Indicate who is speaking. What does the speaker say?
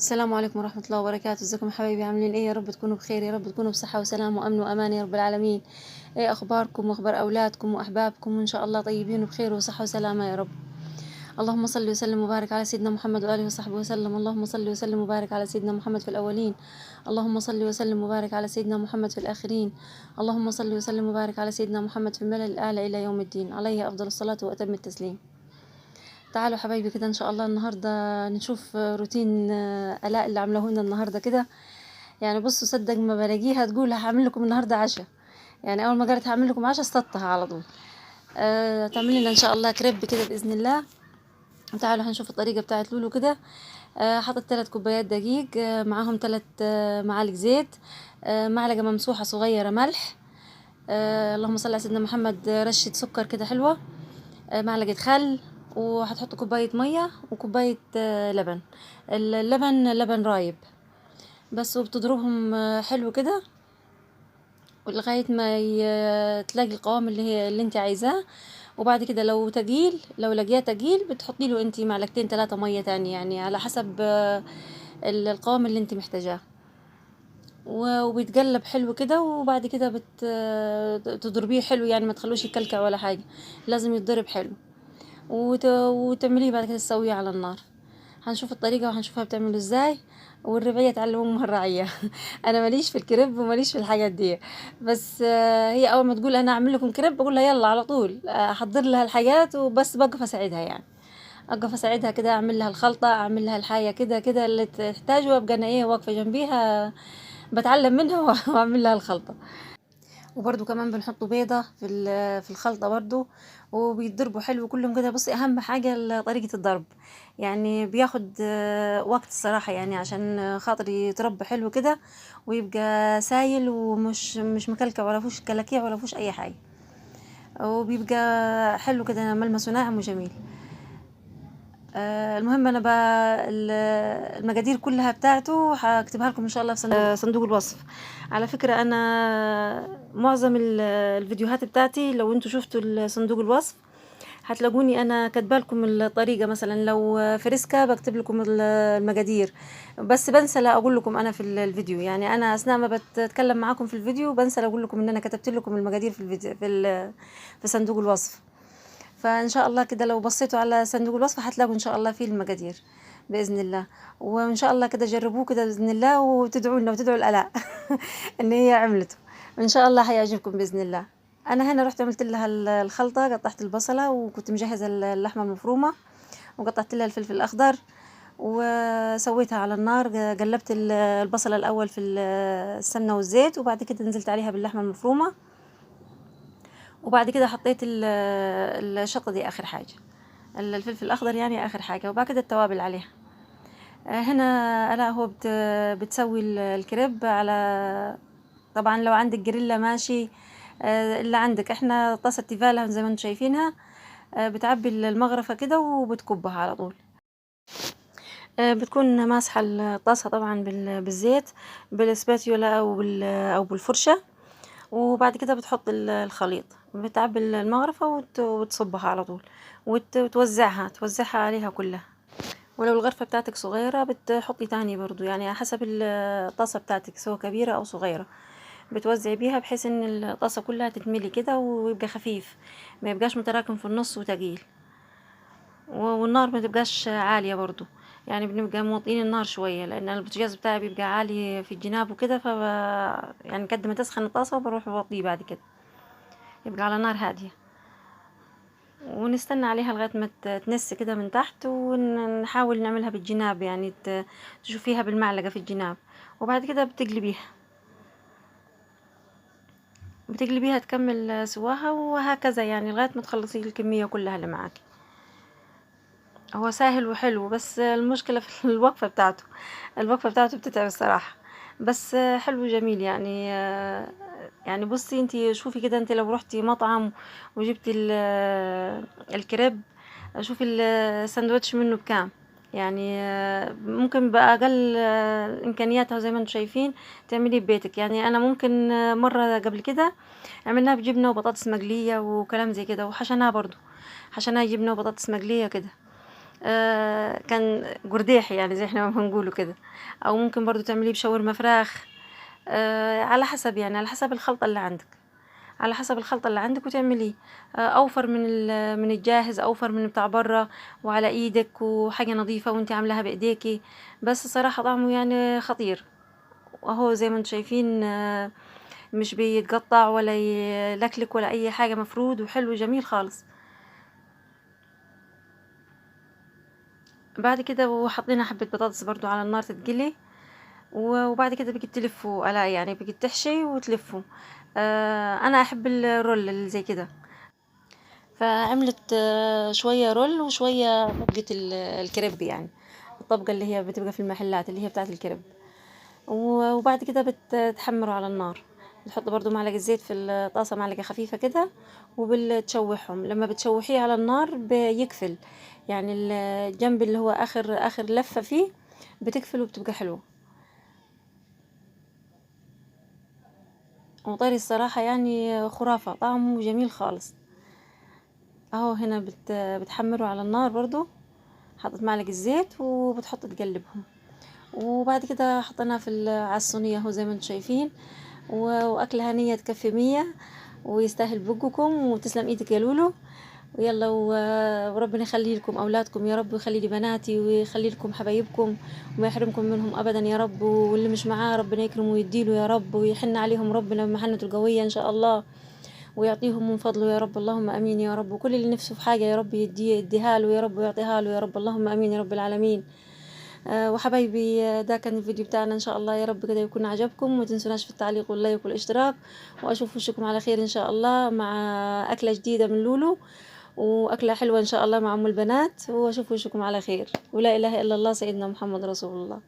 Speaker 1: السلام عليكم ورحمة الله وبركاته. ازيكم يا حبايبي؟ عاملين ايه؟ يا رب تكونوا بخير، يا رب تكونوا بصحة وسلام وامن وامان يا رب العالمين. ايه اخباركم واخبار اولادكم واحبابكم؟ وان شاء الله طيبين وبخير وصحة وسلامة يا رب. اللهم صل وسلم وبارك على سيدنا محمد واله وصحبه وسلم. اللهم صل وسلم وبارك على سيدنا محمد في الاولين. اللهم صل وسلم وبارك على سيدنا محمد في الاخرين. اللهم صل وسلم وبارك على سيدنا محمد في الملأ الاعلى الى يوم الدين، عليه افضل الصلاة واتم التسليم. تعالوا حبايبي كده ان شاء الله النهارده نشوف روتين الاء اللي عاملاه لنا النهارده كده. يعني بصوا، صدق ما بلاقيها تقول هعمل لكم النهارده عشاء. يعني اول ما قالت هعمل لكم عشاء استطها على طول. تعمل لنا ان شاء الله كريب كده باذن الله. تعالوا هنشوف الطريقه بتاعت لولو كده. حطت 3 كوبايات دقيق، معاهم 3 معالق زيت، معلقه ممسوحه صغيره ملح، اللهم صل على سيدنا محمد، رشه سكر كده حلوه، معلقه خل، وهتحطوا كوبايه ميه وكوبايه لبن. اللبن لبن رايب بس، وبتضربهم حلو كده لغايه ما تلاقي القوام اللي انت عايزاه. وبعد كده لو تقيل، لو لقياه تقيل بتحطي له انت معلقتين 3 ميه تاني، يعني على حسب القوام اللي انت محتاجاه. وبيتقلب حلو كده، وبعد كده تضربيه حلو، يعني ما تخلوش يكلكع ولا حاجه، لازم يتضرب حلو. وتعمليه بعد كده تسويه على النار. هنشوف الطريقة وهنشوفها بتعمله ازاي، والربعية تعلموا من الرعية. انا ماليش في الكريب وماليش في الحاجات دي، بس هي اول ما تقول انا اعمل لكم كريب بقول لها يلا على طول، احضر لها الحاجات وبس، بقف اساعدها يعني. اقف اساعدها كده، اعمل لها الخلطة، اعمل لها الحاجة كده كده اللي تحتاجه، وابقى انا ايه واقفة جنبيها بتعلم منها واعمل لها الخلطة. وبرده كمان بنحطوا بيضة في الخلطة برضو، وبيتضربوا حلو كلهم كده. بصي اهم حاجة طريقة الضرب، يعني بياخد وقت الصراحة، يعني عشان خاطر يتربى حلو كده ويبقى سايل ومش مش مكلكع ولا فيهوش كلاكيع ولا فيهوش اي حاجة، وبيبقى حلو كده ملمسه ناعم وجميل. المهم انا بقى المقادير كلها بتاعته هكتبها لكم ان شاء الله في صندوق الوصف. على فكرة انا معظم الفيديوهات بتاعتي لو انتوا شفتوا صندوق الوصف هتلاقوني انا كاتبه لكم الطريقه. مثلا لو فريسكا بكتب لكم المقادير، بس بنسى لا اقول لكم انا في الفيديو. يعني انا اثناء ما بتكلم معاكم في الفيديو بنسى لا اقول لكم ان انا كتبت لكم المقادير في الفيديو في صندوق الوصف. فان شاء الله كده لو بصيتوا على صندوق الوصف هتلاقوا ان شاء الله فيه المقادير باذن الله. وان شاء الله كده جربوه كده باذن الله، وتدعوا لنا وتدعوا الالاء ان هي عملته. ان شاء الله هيعجبكم باذن الله. انا هنا رحت عملت لها الخلطه، قطعت البصله وكنت مجهزه اللحمه المفرومه، وقطعت لها الفلفل الاخضر وسويتها على النار. قلبت البصله الاول في السمنه والزيت، وبعد كده نزلت عليها باللحمه المفرومه، وبعد كده حطيت الشطة دي آخر حاجة، الفلفل الأخضر يعني آخر حاجة، وبعد كده التوابل عليها. هنا ألا هو بتسوي الكريب على، طبعا لو عندك جريلا ماشي، اللي عندك. احنا طاسة تيفال زي ما انتم شايفينها، بتعبي المغرفة كده وبتكبها على طول. بتكون ماسحة الطاسة طبعا بالزيت بالسباتيولا أو بالفرشة، وبعد كده بتحط الخليط، بتعبي المغرفة وتصبها على طول، توزعها عليها كلها. ولو الغرفة بتاعتك صغيرة بتحطي تاني برضو، يعني حسب الطاسة بتاعتك سواء كبيرة أو صغيرة، بتوزعي بيها بحيث ان الطاسة كلها تتملي كده ويبقى خفيف، ما يبقاش متراكم في النص وتقيل. والنار ما تبقاش عالية برضو، يعني بنبقى موطين النار شوية، لان البوتاجاز بتاعي بيبقى عالي في الجناب وكده، يعني قد ما تسخن الطاسة بروح بوطيه بعد كده، يبقى على نار هادية، ونستنى عليها لغاية ما تنس كده من تحت، ونحاول نعملها بالجناب، يعني تشوفيها بالمعلقة في الجناب. وبعد كده بتقلبيها تكمل سواها، وهكذا يعني لغاية ما تخلصي الكمية كلها اللي معاكي. هو سهل وحلو، بس المشكلة في الوقفة بتاعته بتتعب الصراحة، بس حلو جميل يعني. يعني بصي انتي شوفي كده، انتي لو رحتي مطعم وجبتي الكريب، شوفي الساندوتش منه بكام، يعني ممكن بأقل إمكانياتها زي ما انتم شايفين تعمليه ببيتك. يعني أنا ممكن مرة قبل كده عملناها بجبنة وبطاطس مقلية وكلام زي كده، وحشناها برضو، حشناها جبنة وبطاطس مقلية كده. كان قرداحي يعني زي إحنا ما بنقوله كده، أو ممكن برضه تعمليه بشاورما فراخ، على حسب يعني على حسب الخلطة اللي عندك، على حسب الخلطة اللي عندك وتعمليه. أوفر من الجاهز، أوفر من بتاع برا وعلى إيدك وحاجة نظيفة وأنتِ عاملاها بإيديكِ، بس صراحة طعمه يعني خطير، وأهو زي ما أنتم شايفين مش بيتقطع ولا يلكلك ولا أي حاجة، مفرود وحلو جميل خالص. بعد كده وحطينا حبة بطاطس برضو على النار تتقلي، وبعد كده بقيت تلفوا على يعني بقيت تحشي وتلفوا. أنا أحب الرول اللي زي كده، فعملت شوية رول وشوية طبقة الكريب يعني، الطبقة اللي هي بتبقى في المحلات اللي هي بتاعت الكريب. وبعد كده بتحمروا على النار، بتحط برضو معلقة زيت في الطاسة، معلقة خفيفة كده، وبتشوحهم. لما بتشوحيه على النار بيكفل يعني الجنب اللي هو آخر لفة فيه بتكفل وبتبقى حلوة وطري الصراحة، يعني خرافة، طعمه جميل خالص. اهو هنا بتحمروا على النار برضو، حطيت معلقة زيت وبتحط تقلبهم، وبعد كده حطيناها على الصينية اهو زي ما انتم شايفين. واكلة هنية تكفي 100، ويستاهل بقكم، وتسلم ايدك يا لولو. ويلا وربنا يخلي لكم اولادكم يا رب، ويخلي لي بناتي، ويخلي لكم حبايبكم، وما يحرمكم منهم ابدا يا رب. واللي مش معاه ربنا يكرمه ويديله يا رب، ويحن عليهم ربنا بمحنته القوية ان شاء الله، ويعطيهم من فضله يا رب، اللهم امين يا رب. وكل اللي نفسه في حاجة يا رب يديها له يا رب، ويعطيها له يا رب، اللهم امين يا رب العالمين. وحبايبي، ده كان الفيديو بتاعنا ان شاء الله، يا رب كده يكون عجبكم، وما تنسوناش في التعليق واللايك والاشتراك. واشوف وشكم على خير ان شاء الله مع اكلة جديدة من لولو، واكلة حلوة ان شاء الله مع ام البنات. واشوف وشكم على خير، ولا اله الا الله، سيدنا محمد رسول الله.